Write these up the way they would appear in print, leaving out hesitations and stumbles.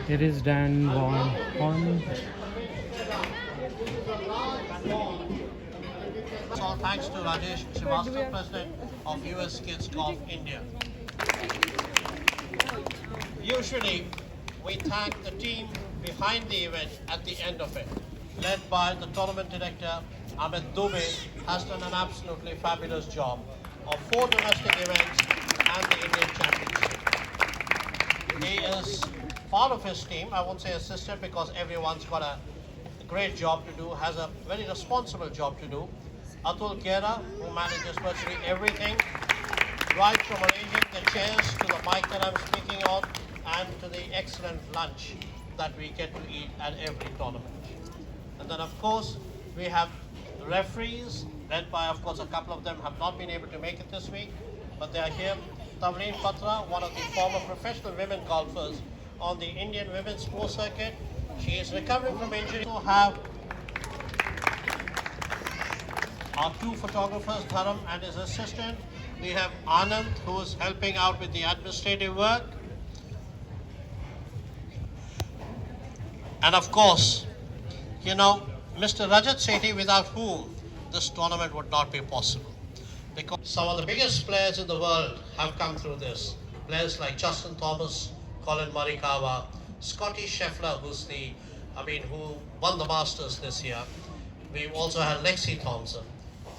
It is Dan Von Horn. All thanks to Rajesh Srivastava, President of US Kids Golf India. Usually, we thank the team behind the event at the end of it, led by the tournament director, Amit Dubey, has done an absolutely fabulous job of 4 domestic events and the Indian Championship. He is part of his team, I won't say assistant because everyone's got a great job to do, has a very responsible job to do. Atul Gera, who manages virtually everything, right from arranging the chairs to the mic that I'm speaking on, and to the excellent lunch that we get to eat at every tournament. And then, of course, we have the referees, led by, of course, a couple of them have not been able to make it this week, but they are here. Tavleen Patra, one of the former professional women golfers on the Indian women's pro circuit. She is recovering from injury. We also have our 2 photographers, Dharam and his assistant. We have Anand, who is helping out with the administrative work. And of course, you know, Mr. Rajat Sethi, without whom this tournament would not be possible. Because some of the biggest players in the world have come through this. Players like Justin Thomas, Colin Morikawa, Scotty Scheffler, who won the Masters this year. We've also had Lexi Thompson.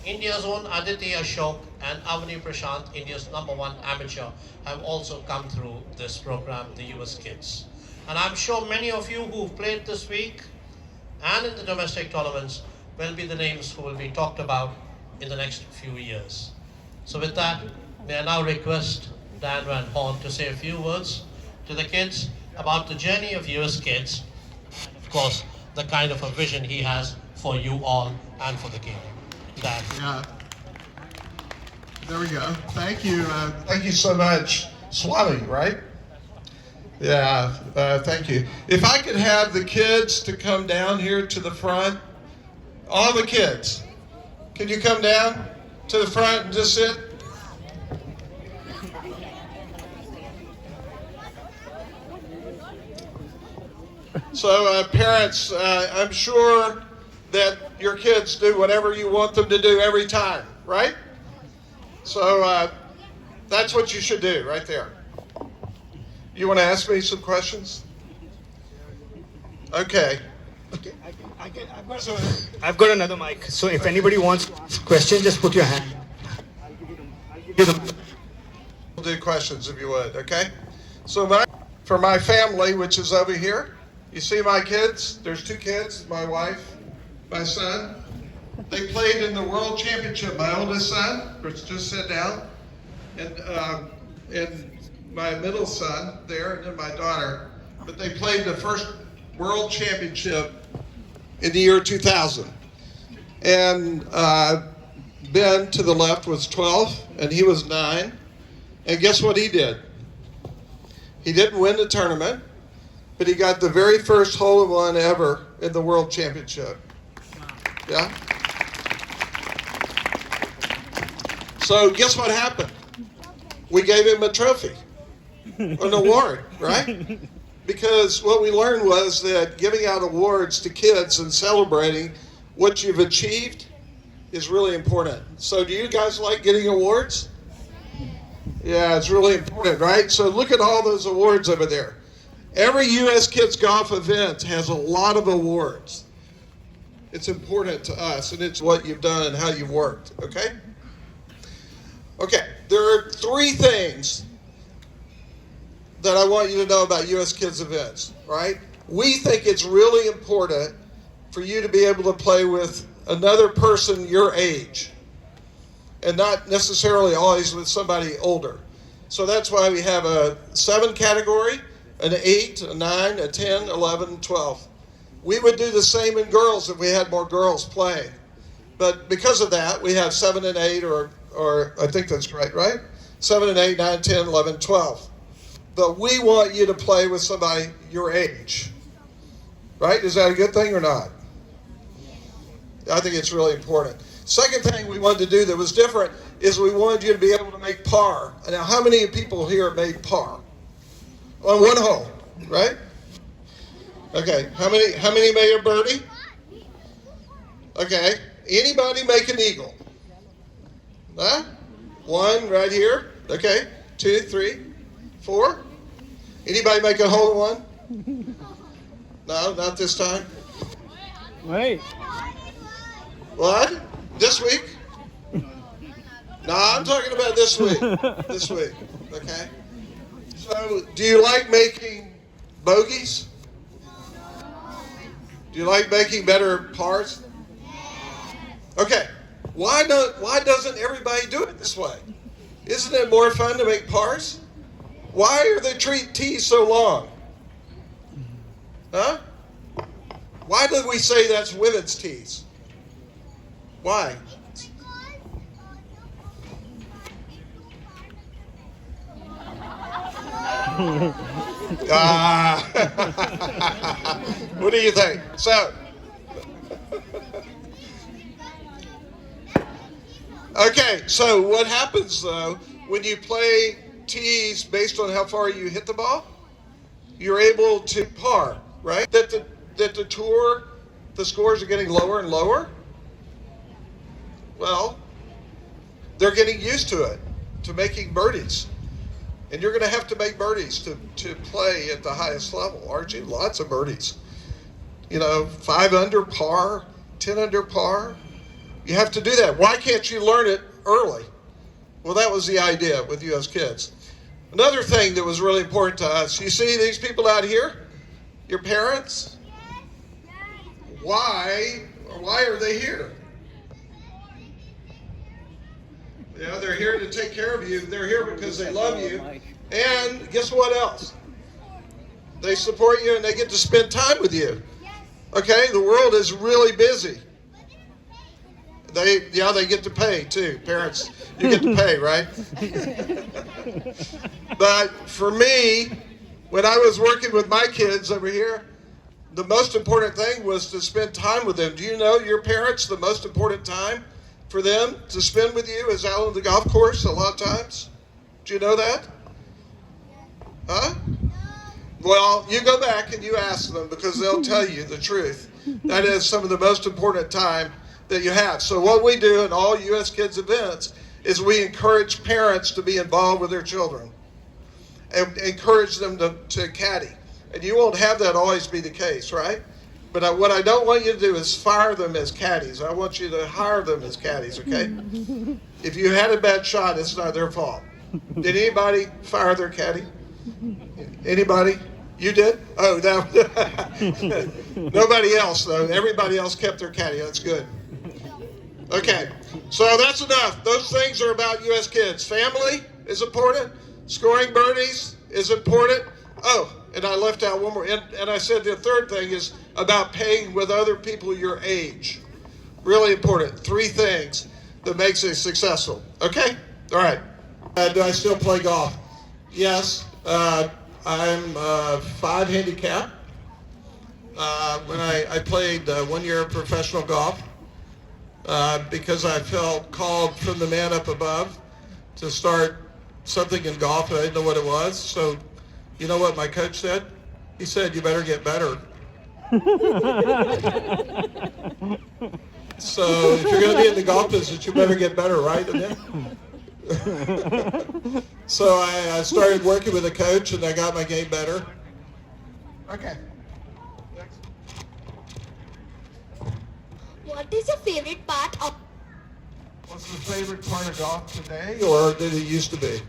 India's own Aditi Ashok and Avani Prashant, India's #1 amateur, have also come through this program, the US Kids. And I'm sure many of you who've played this week and in the domestic tournaments will be the names who will be talked about in the next few years. So with that, may I now request Dan Van Horn to say a few words to the kids about the journey of US Kids, and of course, the kind of a vision he has for you all and for the game. Dan. Yeah. There we go. Thank you. Thank you so much. Swami, right? Yeah, thank you. If I could have the kids to come down here to the front, all the kids, can you come down to the front and just sit? So parents, I'm sure that your kids do whatever you want them to do every time, right? So that's what you should do right there. You want to ask me some questions? Okay. I've got another mic. So if anybody wants to ask questions, just put your hand. We'll do questions if you would, okay? So for my family, which is over here, you see my kids? There's 2 kids, my wife, my son. They played in the World Championship. My oldest son, just sit down, and my middle son there, and then my daughter. But they played the first World Championship in the year 2000. And Ben to the left was 12, and he was 9. And guess what he did? He didn't win the tournament, but he got the very first hole-in-one ever in the World Championship. Yeah? So guess what happened? We gave him a trophy, an award, right? Because what we learned was that giving out awards to kids and celebrating what you've achieved is really important. So do you guys like getting awards? Yeah, it's really important, right? So look at all those awards over there. Every US Kids Golf event has a lot of awards. It's important to us, and it's what you've done and how you've worked, okay? Okay, there are 3 things that I want you to know about US Kids events, right? We think it's really important for you to be able to play with another person your age, and not necessarily always with somebody older. So that's why we have a 7 category, an 8, a 9, a 10, 11, 12. We would do the same in girls if we had more girls playing. But because of that, we have 7 and 8, or I think that's right? 7 and 8, 9, 10, 11, 12. But we want you to play with somebody your age. Right? Is that a good thing or not? I think it's really important. Second thing we wanted to do that was different is we wanted you to be able to make par. Now, how many people here made par? On 1 hole, right? Okay, how many made a birdie? Okay, anybody make an eagle? Huh? One right here. Okay, 2, 3, 4. Anybody make a hole in one? No, not this time. Wait. What? This week? No, I'm talking about this week. This week. Okay. So, do you like making bogeys? Do you like making better pars? Okay. Why doesn't everybody do it this way? Isn't it more fun to make pars? Why are the tees so long? Huh? Why did we say that's women's tees? Why? What do you think? So, okay, so what happens though when you play tees based on how far you hit the ball? You're able to par, right? That the tour, the scores are getting lower and lower. Well, they're getting used to it, to making birdies. And you're going to have to make birdies to play at the highest level, aren't you? Lots of birdies. 5 under par, 10 under par. You have to do that. Why can't you learn it early? Well, that was the idea with U.S. Kids. Another thing that was really important to us, you see these people out here? Your parents? Why are they here? They're here to take care of you. They're here because they love you. And guess what else? They support you and they get to spend time with you. Okay, the world is really busy. They get to pay too. Parents, you get to pay, right? But for me, when I was working with my kids over here, the most important thing was to spend time with them. Do you know your parents, the most important time for them to spend with you is out on the golf course a lot of times? Do you know that? Huh? Well, you go back and you ask them because they'll tell you the truth. That is some of the most important time that you have. So what we do in all U.S. Kids events is we encourage parents to be involved with their children and encourage them to caddy. And you won't have that always be the case, right? But what I don't want you to do is fire them as caddies. I want you to hire them as caddies, okay? If you had a bad shot, it's not their fault. Did anybody fire their caddy? Anybody? You did? Oh, nobody else, though. Everybody else kept their caddy. That's good. Okay, so that's enough. Those things are about U.S. Kids. Family is important. Scoring birdies is important. Oh, and I left out one more. And I said the third thing is about paying with other people your age. Really important. 3 things that makes it successful. Okay? All right. Do I still play golf? Yes. I'm 5 handicap. When I played 1 year of professional golf because I felt called from the man up above to start something in golf. I didn't know what it was. So you know what my coach said? He said, you better get better. So if you're going to be in the golf business, you better get better, right? So I started working with a coach and I got my game better. Okay. Next. What is your favorite part of? What's the favorite part of golf today, or did it used to be?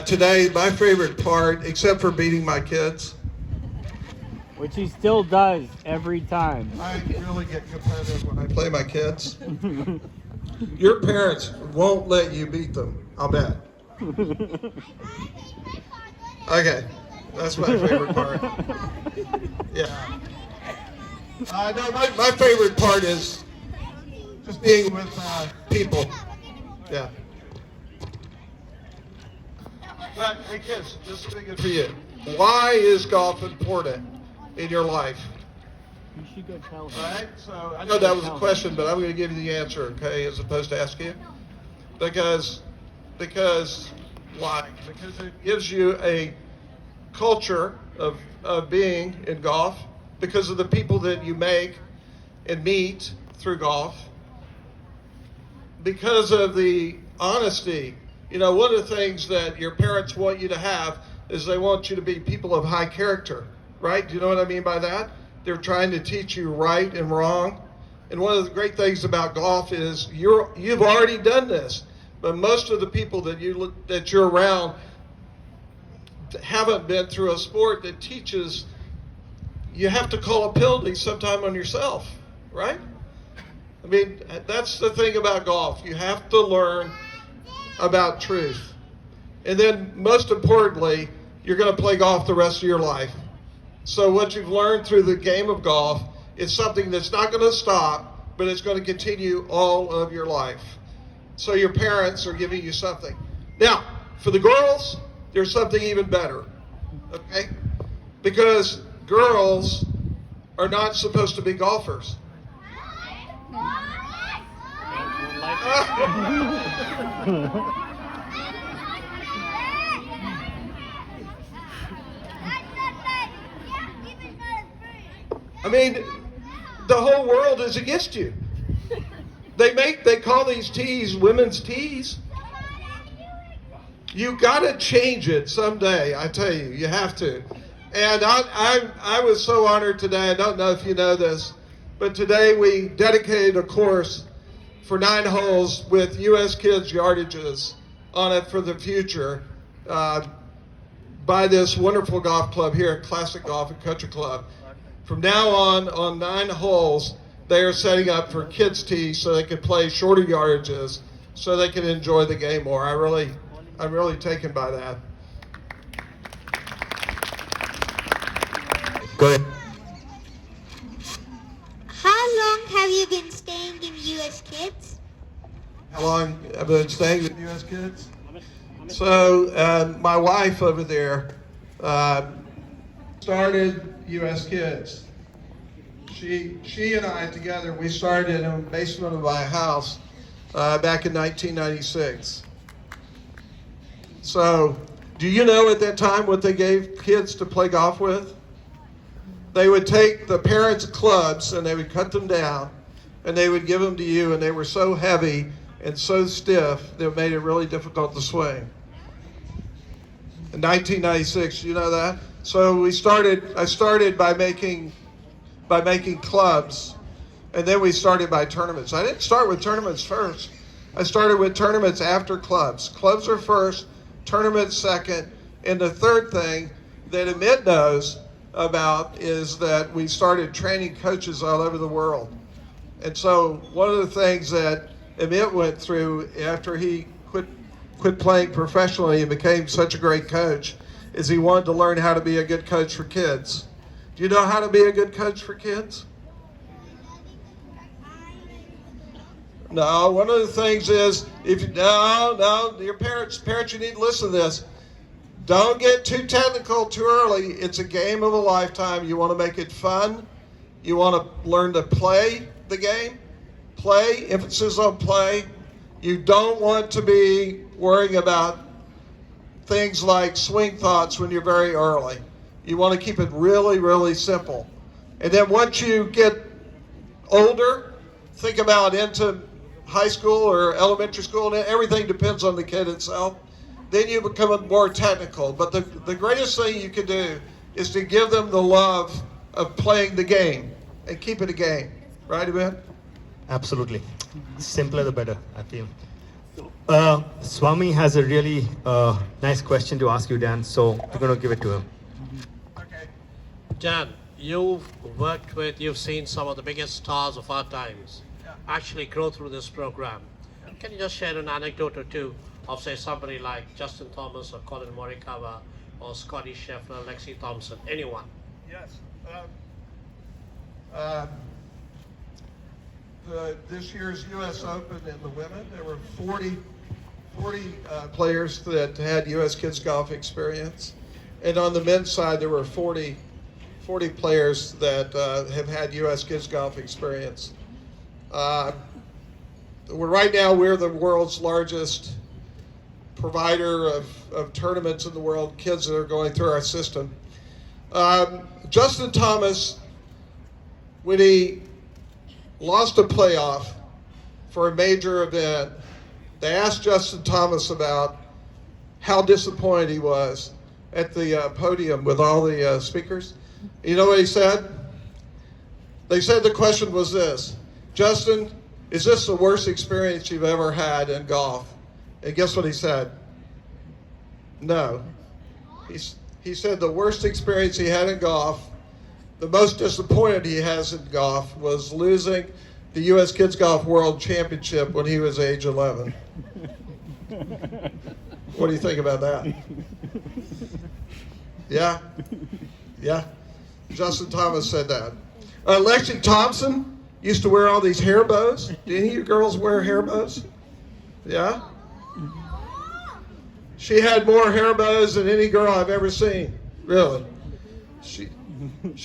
Today, my favorite part, except for beating my kids. Which he still does every time. I really get competitive when I play my kids. Your parents won't let you beat them, I'll bet. Okay, that's my favorite part. Yeah. No, my favorite part is just being with people. Yeah. But, hey kids, just thinking for you. Why is golf important in your life? You should go tell him. All right, so I know that was a question, but I'm going to give you the answer, okay, as opposed to ask you. Because why? Because it gives you a culture of being in golf because of the people that you make and meet through golf, because of the honesty. You know, one of the things that your parents want you to have is they want you to be people of high character, right? Do you know what I mean by that? They're trying to teach you right and wrong. And one of the great things about golf is you've already done this, but most of the people that you're around haven't been through a sport that teaches you have to call a penalty sometime on yourself, right? I mean, that's the thing about golf. You have to learn about truth. And then most importantly, you're going to play golf the rest of your life. So what you've learned through the game of golf is something that's not going to stop, but it's going to continue all of your life. So your parents are giving you something. Now, for the girls, there's something even better, okay? Because girls are not supposed to be golfers. I mean, the whole world is against you. They call these tees women's tees. You got to change it someday. I tell you, you have to. And I was so honored today. I don't know if you know this, but today we dedicated a course for 9 holes with U.S. Kids yardages on it for the future by this wonderful golf club here at Classic Golf and Country Club. From now on 9 holes, they are setting up for kids' tees so they can play shorter yardages so they can enjoy the game more. I'm really taken by that. Go ahead. How long have you been staying in US Kids? How long have I been staying with U.S. Kids? So my wife over there started U.S. Kids. She and I together, we started in the basement of my house back in 1996. So do you know at that time what they gave kids to play golf with? They would take the parents' clubs and they would cut them down and they would give them to you, and they were so heavy and so stiff that it made it really difficult to swing. In 1996, you know that? So I started by making clubs, and then we started by tournaments. I didn't start with tournaments first. I started with tournaments after clubs. Clubs are first, tournaments second, and the third thing that Amit knows about is that we started training coaches all over the world. And so one of the things that Amit went through after he quit playing professionally and became such a great coach is he wanted to learn how to be a good coach for kids. Do you know how to be a good coach for kids? No, one of the things is, your parents, you need to listen to this. Don't get too technical too early. It's a game of a lifetime. You want to make it fun. You want to learn to play the game. Play, emphasis on play. You don't want to be worrying about things like swing thoughts when you're very early. You want to keep it really, really simple. And then once you get older, think about into high school or elementary school, and everything depends on the kid itself. Then you become more technical. But the greatest thing you can do is to give them the love of playing the game and keep it a game. Right, Amit? Absolutely. Simpler the better, I feel. Swami has a really nice question to ask you, Dan, so we're going to give it to him. Okay. Dan, you've seen some of the biggest stars of our times actually grow through this program. Can you just share an anecdote or two of, say, somebody like Justin Thomas or Colin Morikawa or Scotty Scheffler, Lexi Thompson, anyone? Yes. This year's U.S. Open in the women, there were 40 players that had U.S. Kids Golf experience. And on the men's side, there were 40 players that have had U.S. Kids Golf experience. Right now, we're the world's largest provider of tournaments in the world, kids that are going through our system. Justin Thomas, when he lost a playoff for a major event, they asked Justin Thomas about how disappointed he was at the podium with all the speakers. You know what he said? They said the question was this: Justin, is this the worst experience you've ever had in golf? And guess what he said? No. He said the worst experience he had in golf, the most disappointed he has in golf, was losing the U.S. Kids Golf World Championship when he was age 11. What do you think about that? Yeah? Yeah? Justin Thomas said that. Lexi Thompson used to wear all these hair bows. Do any of you girls wear hair bows? Yeah? She had more hair bows than any girl I've ever seen. Really. She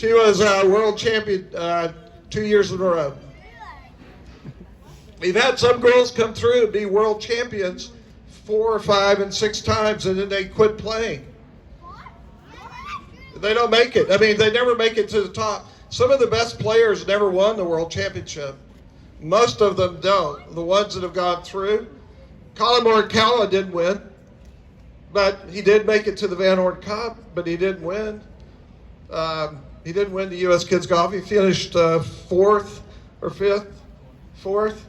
was world champion 2 years in a row. We've had some girls come through and be world champions 4 or 5 and 6 times, and then they quit playing. They don't make it. I mean, they never make it to the top. Some of the best players never won the world championship. Most of them don't. The ones that have gone through. Colin Morikawa didn't win, but he did make it to the Van Horn Cup, but he didn't win. He didn't win the U.S. Kids Golf. He finished 4th or 5th. 4th.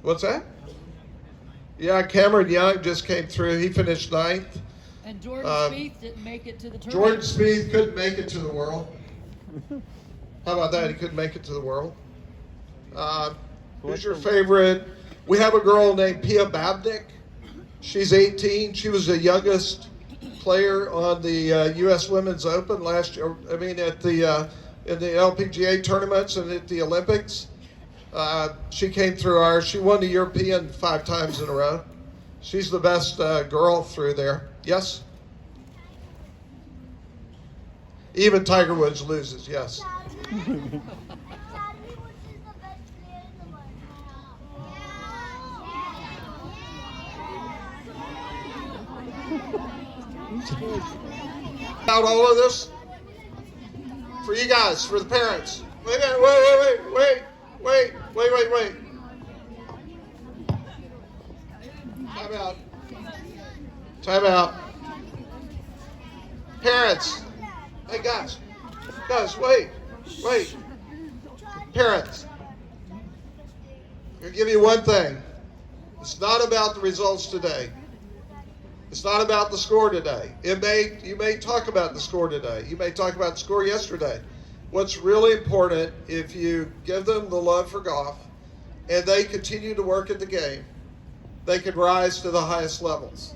What's that? Yeah, Cameron Young just came through. He finished 9th. And Jordan Spieth didn't make it to the tournament. Jordan Spieth couldn't make it to the World. How about that? He couldn't make it to the World. Who's your favorite? We have a girl named Pia Babnik. She's 18. She was the youngest player on the U.S. Women's Open last year. I mean, at the in the LPGA tournaments and at the Olympics. She came through ours. She won the European 5 times in a row. She's the best girl through there. Yes? Even Tiger Woods loses, yes. About all of this? For you guys, for the parents. Wait a minute, wait. Time out. Parents. Hey guys, wait. Parents. I'm gonna give you one thing. It's not about the results today. It's not about the score today. You may talk about the score today. You may talk about the score yesterday. What's really important, if you give them the love for golf and they continue to work at the game, they can rise to the highest levels.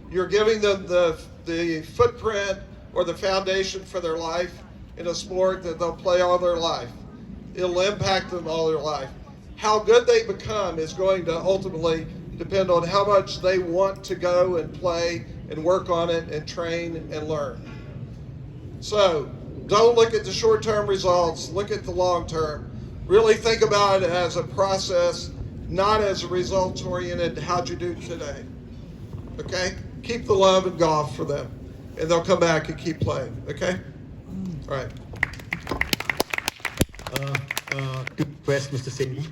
You're giving them the footprint or the foundation for their life in a sport that they'll play all their life. It'll impact them all their life. How good they become is going to ultimately depend on how much they want to go and play and work on it and train and learn. So don't look at the short-term results, look at the long-term. Really think about it as a process, not as a results-oriented, how'd you do today? Okay? Keep the love in golf for them, and they'll come back and keep playing, okay? All right. To request Mr. Singh,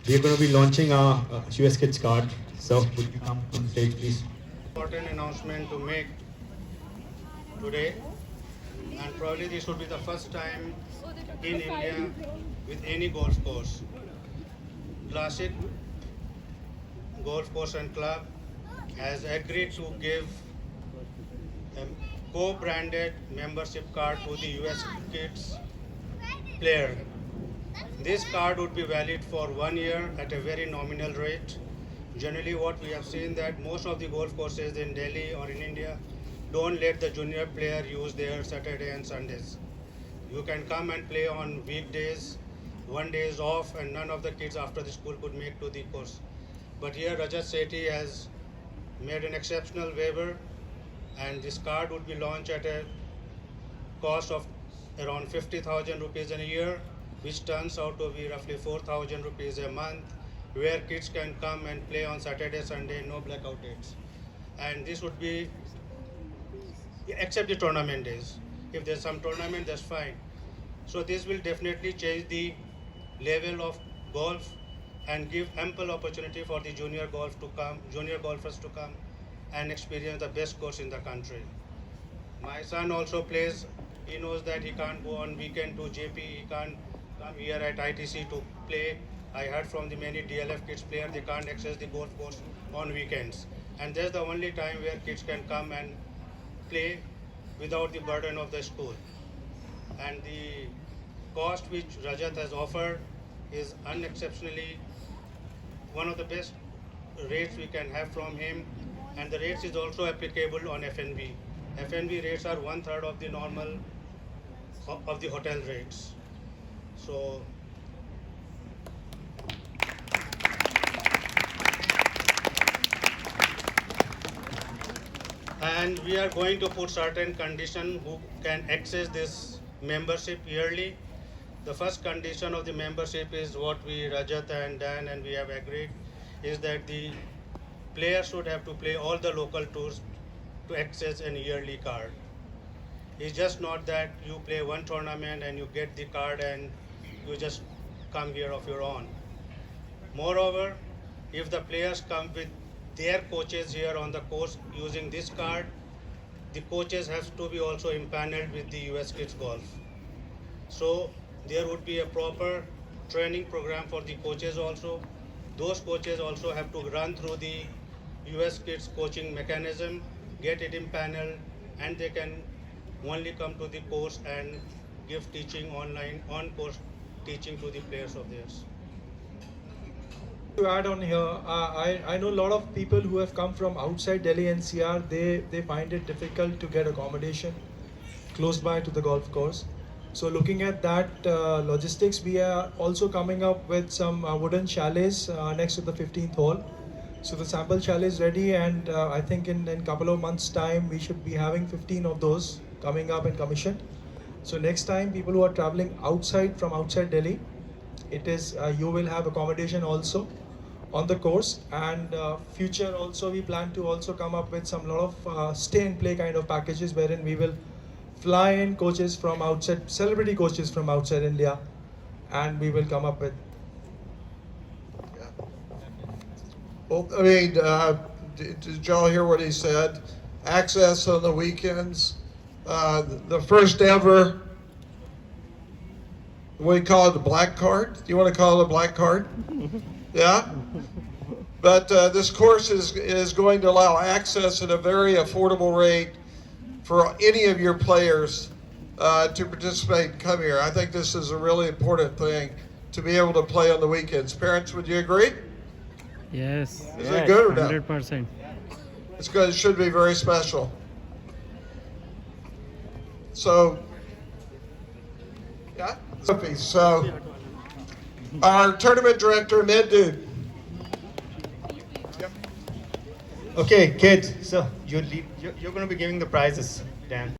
we are going to be launching our US Kids card. So would you come on stage, please? Important announcement to make today, and probably this would be the first time in India with any golf course. Classic Golf Course and Club has agreed to give a co-branded membership card to the US Kids player. This card would be valid for 1 year at a very nominal rate. Generally what we have seen that most of the golf courses in Delhi or in India don't let the junior player use their Saturday and Sundays. You can come and play on weekdays, 1 day is off, and none of the kids after the school could make to the course. But here Rajat Sethi has made an exceptional waiver, and this card would be launched at a cost of around 50,000 rupees in a year, which turns out to be roughly 4,000 rupees a month, where kids can come and play on Saturday, Sunday, no blackout dates. And this would be except the tournament days. If there's some tournament, that's fine. So this will definitely change the level of golf and give ample opportunity for the junior golfers to come and experience the best course in the country. My son also plays. He knows that he can't go on weekend to JP. He can't come here at ITC to play. I heard from the many DLF kids players, they can't access the golf course on weekends. And that's the only time where kids can come and play without the burden of the school. And the cost which Rajat has offered is unexceptionally one of the best rates we can have from him. And the rates is also applicable on FNB. FNB rates are 1/3 of the normal of the hotel rates. So and we are going to put certain conditions who can access this membership yearly. The first condition of the membership is what we, Rajat and Dan, and we have agreed, is that the player should have to play all the local tours to access an yearly card. It's just not that you play one tournament and you get the card and you just come here of your own. Moreover, if the players come with their coaches here on the course using this card, the coaches have to be also impaneled with the US Kids Golf. So there would be a proper training program for the coaches also. Those coaches also have to run through the US Kids coaching mechanism, get it impaneled, and they can only come to the course and give teaching online, on-course teaching to the players of theirs. To add on here, I know a lot of people who have come from outside Delhi NCR, they find it difficult to get accommodation close by to the golf course. So looking at that logistics, we are also coming up with some wooden chalets next to the 15th hole. So the sample chalet is ready, and I think in a couple of months time, we should be having 15 of those coming up and commissioned. So next time, people who are traveling from outside Delhi, it is you will have accommodation also on the course, and future also we plan to also come up with some lot of stay and play kind of packages wherein we will fly in coaches from outside, celebrity coaches from outside India, and we will come up with. Well, I mean, did y'all hear what he said? Access on the weekends. The first ever, what do you call it, a black card? Do you want to call it a black card? Yeah? But this course is going to allow access at a very affordable rate for any of your players to participate and come here. I think this is a really important thing, to be able to play on the weekends. Parents, would you agree? Yes. Is it good or not? 100%. It's good. It should be very special. So, yeah. So, our tournament director, Meddu. Okay, kids. So you're going to be giving the prizes, Dan.